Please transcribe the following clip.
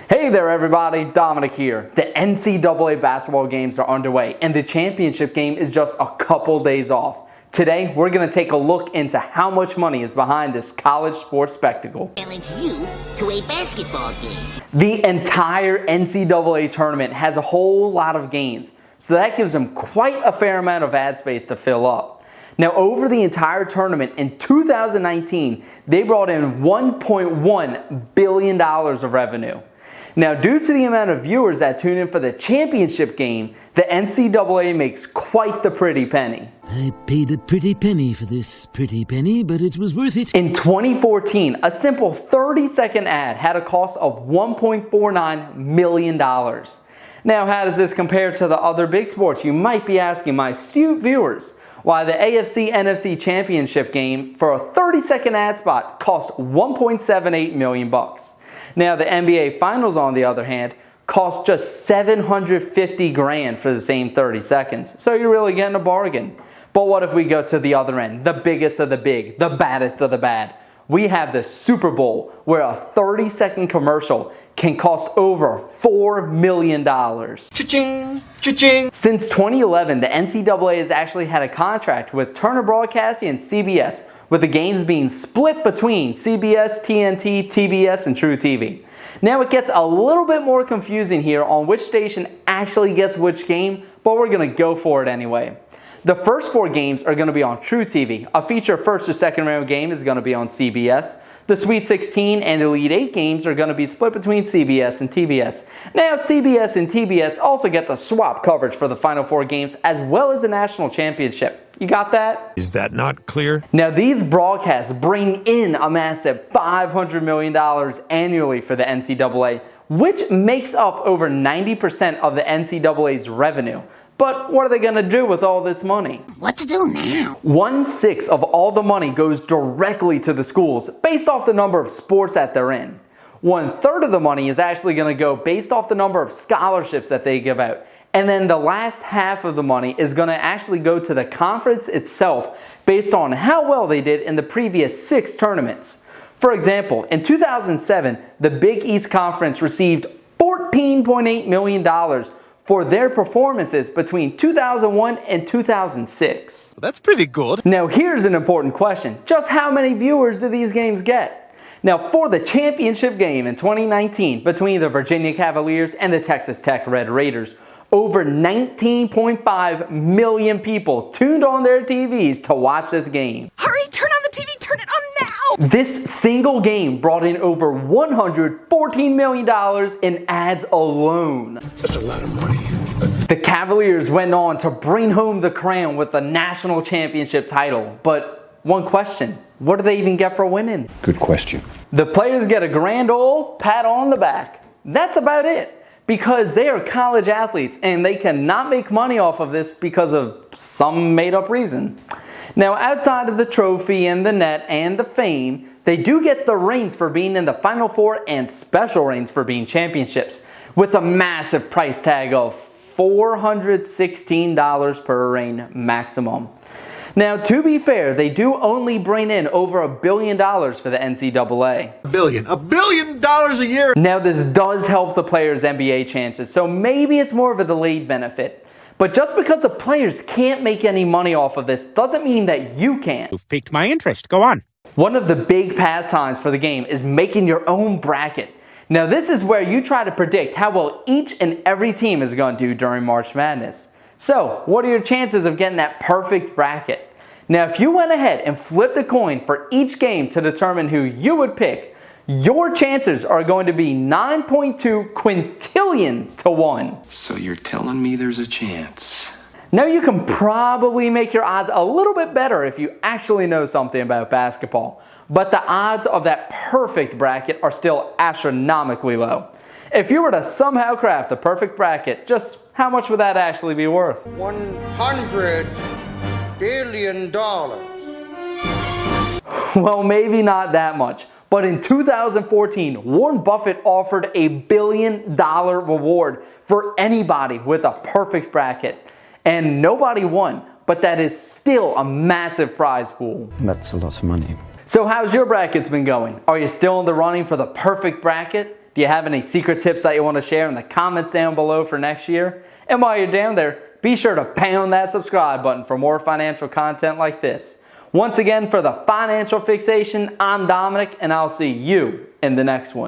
Hey there everybody, Dominic here. The NCAA basketball games are underway and the championship game is just a couple days off. Today, we're going to take a look into how much money is behind this college sports spectacle. Challenge you to a basketball game. The entire NCAA tournament has a whole lot of games, so that gives them quite a fair amount of ad space to fill up. Now, over the entire tournament in 2019, they brought in $1.1 billion of revenue. Now, due to the amount of viewers that tune in for the championship game, the NCAA makes quite the pretty penny. I paid a pretty penny for this pretty penny, but it was worth it. In 2014, a simple 30-second ad had a cost of $1.49 million. Now, how does this compare to the other big sports? You might be asking my astute viewers. Why, the AFC-NFC championship game for a 30-second ad spot cost $1.78 million. Now, the NBA Finals, on the other hand, cost just $750,000 for the same 30 seconds. So you're really getting a bargain. But what if we go to the other end, the biggest of the big, the baddest of the bad? We have the Super Bowl, where a 30-second commercial can cost over $4 million. Cha-ching! Cha-ching! Since 2011, the NCAA has actually had a contract with Turner Broadcasting and CBS, with the games being split between CBS, TNT, TBS, and True TV. Now it gets a little bit more confusing here on which station actually gets which game, but we're going to go for it anyway. The first 4 games are going to be on True TV. A feature first or second round game is going to be on CBS. The Sweet 16 and Elite 8 games are going to be split between CBS and TBS. Now, CBS and TBS also get the swap coverage for the Final 4 games as well as the National Championship. You got that? Is that not clear? Now, these broadcasts bring in a massive $500 million annually for the NCAA, which makes up over 90% of the NCAA's revenue. But what are they going to do with all this money? What to do now? 1/6 of all the money goes directly to the schools based off the number of sports that they're in. 1/3 of the money is actually going to go based off the number of scholarships that they give out. And then the last half of the money is going to actually go to the conference itself based on how well they did in the previous 6 tournaments. For example, in 2007, the Big East Conference received $14.8 million for their performances between 2001 and 2006. That's pretty good. Now here's an important question. Just how many viewers do these games get? Now, for the championship game in 2019 between the Virginia Cavaliers and the Texas Tech Red Raiders, over 19.5 million people tuned on their TVs to watch this game. Hurry, turn on the TV, turn it on now! This single game brought in over $114 million in ads alone. That's a lot of money. The Cavaliers went on to bring home the crown with the national championship title. But one question, what do they even get for winning? Good question. The players get a grand old pat on the back. That's about it. Because they are college athletes and they cannot make money off of this because of some made-up reason. Now, outside of the trophy and the net and the fame, they do get the rings for being in the Final 4 and special rings for being championships, with a massive price tag of $416 per ring maximum. Now, to be fair, they do only bring in over $1 billion for the NCAA. $1 billion a year! Now, this does help the players' NBA chances, so maybe it's more of a delayed benefit. But just because the players can't make any money off of this doesn't mean that you can't. You've piqued my interest. Go on. One of the big pastimes for the game is making your own bracket. Now, this is where you try to predict how well each and every team is going to do during March Madness. So, what are your chances of getting that perfect bracket? Now, if you went ahead and flipped a coin for each game to determine who you would pick, your chances are going to be 9.2 quintillion to 1. So you're telling me there's a chance? Now, you can probably make your odds a little bit better if you actually know something about basketball, but the odds of that perfect bracket are still astronomically low. If you were to somehow craft a perfect bracket, just how much would that actually be worth? $100 billion. Well, maybe not that much. But in 2014, Warren Buffett offered a $1 billion reward for anybody with a perfect bracket. And nobody won, but that is still a massive prize pool. That's a lot of money. So how's your brackets been going? Are you still in the running for the perfect bracket? Do you have any secret tips that you want to share in the comments down below for next year? And while you're down there, be sure to pound that subscribe button for more financial content like this. Once again, for the Financial Fixation, I'm Dominic, and I'll see you in the next one.